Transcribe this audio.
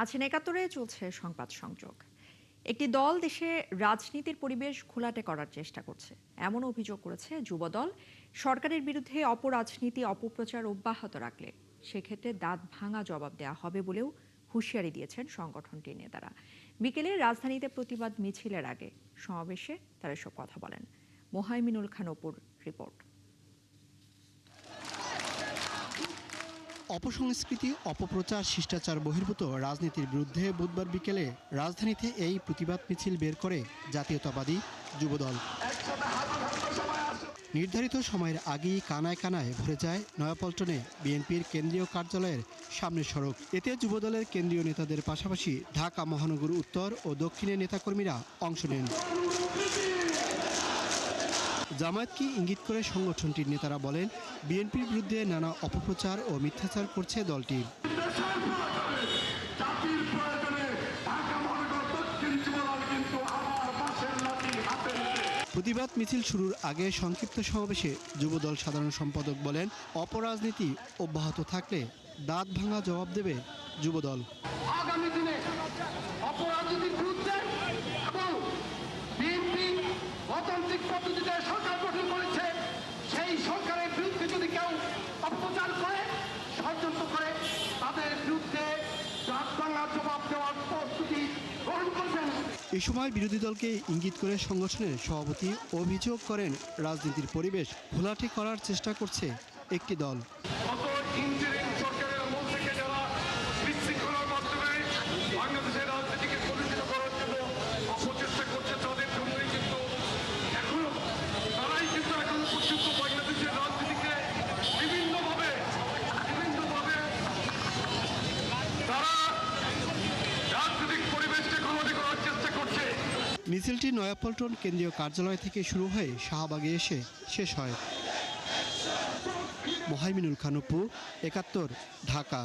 আছেন একাত্তরে চলছে সংবাদ সংযোগ। একটি দল দেশে রাজনীতির পরিবেশ ঘোলাটে করার চেষ্টা করছে এমন অভিযোগ করেছে যুবদল। সরকারের বিরুদ্ধে অপরাজনীতি অপপ্রচার অব্যাহত রাখলে সেক্ষেত্রে দাঁত ভাঙা জবাব দেওয়া হবে বলেও হুঁশিয়ারি দিয়েছেন সংগঠনটির নেতারা। বিকেলে রাজধানীতে প্রতিবাদ মিছিলের আগে সমাবেশে তারা এসব কথা বলেন। মোহাইমিনুল খান অপুর রিপোর্ট। অপসংস্কৃতি অপপ্রচার শিষ্টাচার বহির্ভূত রাজনীতির বিরুদ্ধে বুধবার বিকেলে রাজধানীতে এই প্রতিবাদ মিছিল বের করে জাতীয়তাবাদী যুবদল। নির্ধারিত সময়ের আগেই কানায় কানায় ভরে যায় নয়াপল্টনে বিএনপির কেন্দ্রীয় কার্যালয়ের সামনের সড়ক। এতে যুবদলের কেন্দ্রীয় নেতাদের পাশাপাশি ঢাকা মহানগর উত্তর ও দক্ষিণের নেতাকর্মীরা অংশ নেন। জামায়াতকে ইঙ্গিত করে সংগঠনটির নেতারা বলেন, বিএনপির বিরুদ্ধে নানা অপপ্রচার ও মিথ্যাচার করছে দলটি। প্রতিবাদ মিছিল শুরুর আগে সংক্ষিপ্ত সমাবেশে যুবদল সাধারণ সম্পাদক বলেন, অপরাজনীতি অব্যাহত থাকলে দাঁত ভাঙা জবাব দেবে যুবদল। আগামী দিনে অপরাজনীতির বিরুদ্ধে এবং বিএনপি গণতান্ত্রিক পদ্ধতিতে সরকার গঠন করেছে, সেই সরকারের বিরুদ্ধে যদি কেউ অপপ্রচার করে, ষড়যন্ত্র করে, তাদের বিরুদ্ধে দাঁত ভাঙা জবাব দেওয়ার প্রস্তুতি গ্রহণ করবেন। এই সময় বিরোধী দলকে ইঙ্গিত করে সংগঠনের সভাপতি অভিযোগ করেন, রাজনীতির পরিবেশ ঘোলাটে করার চেষ্টা করছে একটি দল। মিছিলটি নয়াপল্টন কেন্দ্রীয় কার্যালয় থেকে শুরু হয়ে শাহবাগে এসে শেষ হয়। মোহাইমিনুল খান অপু, একাত্তর, ঢাকা।